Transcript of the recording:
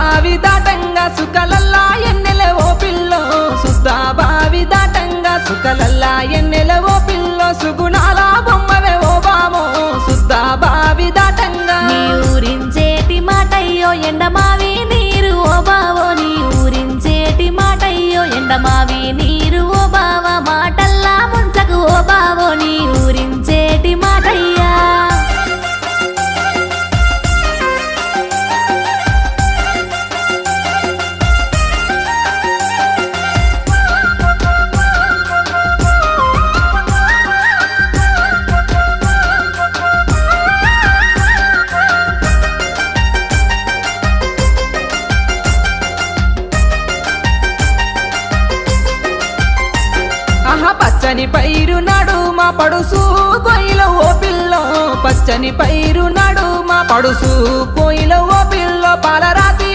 బావి దాటంగా సుకలల్లా ఎన్నెల ఓ పిల్లో సుద్దా బావి దాటంగా సుకలల్లా ఎన్నెల ఓ పిల్లో సుగుణాల బొమ్మవే ఓ బామో సుద్దా బావి దాటంగా నీ ఊరించేటి మాటయ్యో ఎండమావి నీరు ఓ బావో నీ ఊరించేటి మాటయ్యో ఎండమావి నీరు ఓ బావ మాటల్లా ముంచకు ఓ బావో నీ ఊరించేటి మాటయ్యా ఆహా పచ్చని పైరు నడుమ పడుసు కోయిల ఓ పిల్లో పచ్చని పైరు నడుమ పడుసు కోయిల ఓ పిల్లో పాలరాతి